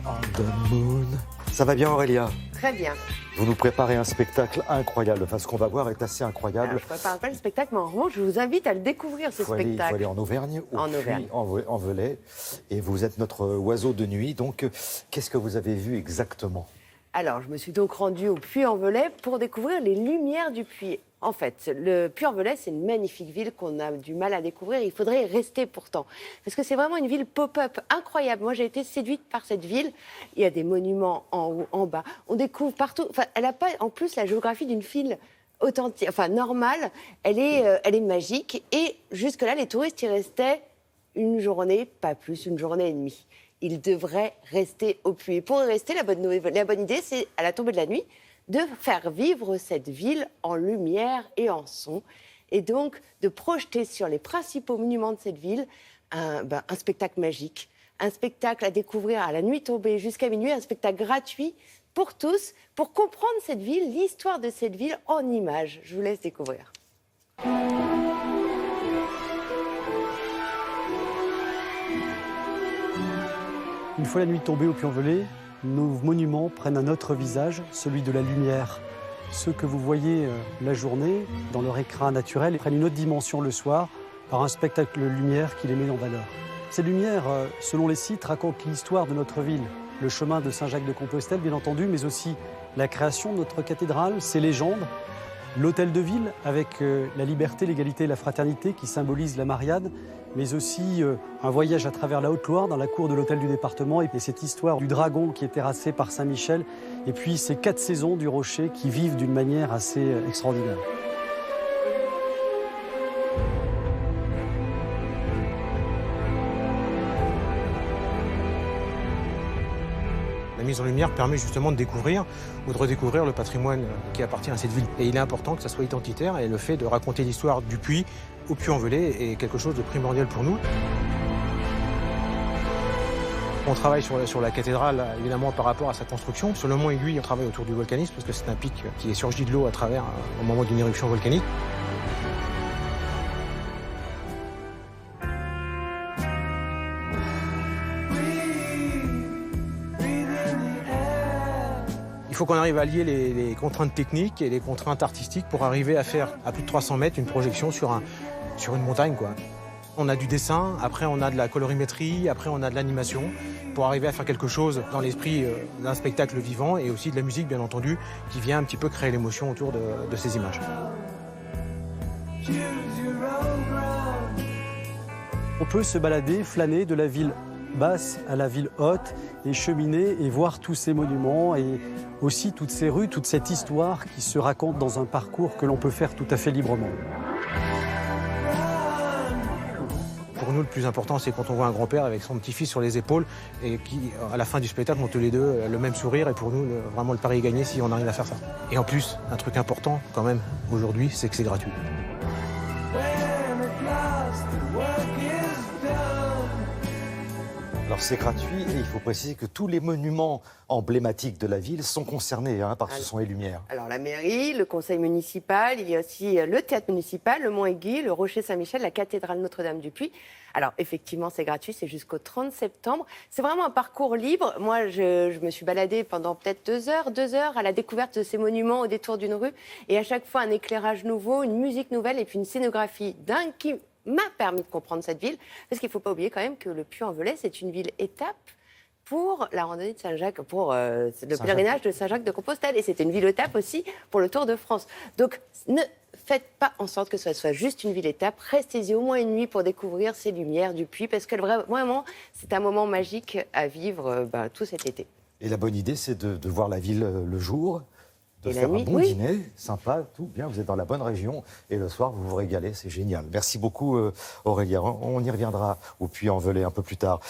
on the moon. Ça va bien Aurélia? Très bien. Vous nous préparez un spectacle incroyable. Enfin, ce qu'on va voir est assez incroyable. Alors, je ne prépare pas le spectacle, mais en revanche, je vous invite à le découvrir, ce spectacle. Il faut aller en Auvergne, en Velay. Et vous êtes notre oiseau de nuit. Donc, qu'est-ce que vous avez vu exactement? Alors, je me suis donc rendue au Puy-en-Velay pour découvrir les lumières du Puy. En fait, le Puy-en-Velay, c'est une magnifique ville qu'on a du mal à découvrir. Il faudrait y rester pourtant. Parce que c'est vraiment une ville pop-up incroyable. Moi, j'ai été séduite par cette ville. Il y a des monuments en haut, en bas. On découvre partout. Enfin, elle n'a pas, en plus, la géographie d'une ville authentique, enfin normale. Elle est magique. Et jusque-là, les touristes y restaient une journée, pas plus, une journée et demie. Ils devraient rester au Puy. Et pour y rester, la bonne idée, c'est à la tombée de la nuit, de faire vivre cette ville en lumière et en son, et donc de projeter sur les principaux monuments de cette ville un spectacle magique, un spectacle à découvrir à la nuit tombée jusqu'à minuit, un spectacle gratuit pour tous, pour comprendre cette ville, l'histoire de cette ville en images. Je vous laisse découvrir. Une fois la nuit tombée au Puy-en-Velay, nos monuments prennent un autre visage, celui de la lumière. Ceux que vous voyez la journée, dans leur écrin naturel, prennent une autre dimension le soir par un spectacle de lumière qui les met en valeur. Ces lumières, selon les sites, racontent l'histoire de notre ville, le chemin de Saint-Jacques-de-Compostelle, bien entendu, mais aussi la création de notre cathédrale, ses légendes, l'hôtel de ville avec la liberté, l'égalité et la fraternité qui symbolise la Marianne, mais aussi un voyage à travers la Haute-Loire dans la cour de l'hôtel du département et cette histoire du dragon qui est terrassé par Saint-Michel et puis ces 4 saisons du Rocher qui vivent d'une manière assez extraordinaire. La mise en lumière permet justement de découvrir ou de redécouvrir le patrimoine qui appartient à cette ville. Et il est important que ça soit identitaire et le fait de raconter l'histoire du Puy au Puy-en-Velay est quelque chose de primordial pour nous. On travaille sur la cathédrale, évidemment, par rapport à sa construction. Sur le mont Aiguille, on travaille autour du volcanisme parce que c'est un pic qui est surgi de l'eau à travers au moment d'une éruption volcanique. Il faut qu'on arrive à lier les contraintes techniques et les contraintes artistiques pour arriver à faire à plus de 300 mètres une projection sur une montagne, quoi. On a du dessin, après on a de la colorimétrie, après on a de l'animation pour arriver à faire quelque chose dans l'esprit d'un spectacle vivant et aussi de la musique, bien entendu, qui vient un petit peu créer l'émotion autour de ces images. On peut se balader, flâner de la ville basse à la ville haute et cheminer et voir tous ces monuments et aussi toutes ces rues, toute cette histoire qui se raconte dans un parcours que l'on peut faire tout à fait librement. Pour nous, le plus important, c'est quand on voit un grand-père avec son petit-fils sur les épaules et qui, à la fin du spectacle, ont tous les deux le même sourire. Et pour nous, vraiment, le pari est gagné si on arrive à faire ça. Et en plus, un truc important, quand même, aujourd'hui, c'est que c'est gratuit. Alors c'est gratuit et il faut préciser que tous les monuments emblématiques de la ville sont concernés par ce son et lumière. Alors la mairie, le conseil municipal, il y a aussi le théâtre municipal, le Mont Aiguille, le Rocher Saint-Michel, la cathédrale Notre-Dame-du-Puy. Alors effectivement c'est gratuit, c'est jusqu'au 30 septembre. C'est vraiment un parcours libre. Moi je me suis baladée pendant peut-être 2 heures à la découverte de ces monuments au détour d'une rue. Et à chaque fois un éclairage nouveau, une musique nouvelle et puis une scénographie dingue qui m'a permis de comprendre cette ville, parce qu'il ne faut pas oublier quand même que le Puy-en-Velay, c'est une ville étape pour la randonnée de Saint-Jacques, pour le pèlerinage de Saint-Jacques-de-Compostelle. Et c'était une ville étape aussi pour le Tour de France. Donc ne faites pas en sorte que ce soit juste une ville étape. Restez-y au moins une nuit pour découvrir ces lumières du Puy, parce que vraiment, c'est un moment magique à vivre tout cet été. Et la bonne idée, c'est de voir la ville le jour, de et faire nuit, un bon dîner, sympa, tout bien, vous êtes dans la bonne région, et le soir, vous vous régalez, c'est génial. Merci beaucoup Aurélia, on y reviendra au Puy-en-Velay un peu plus tard.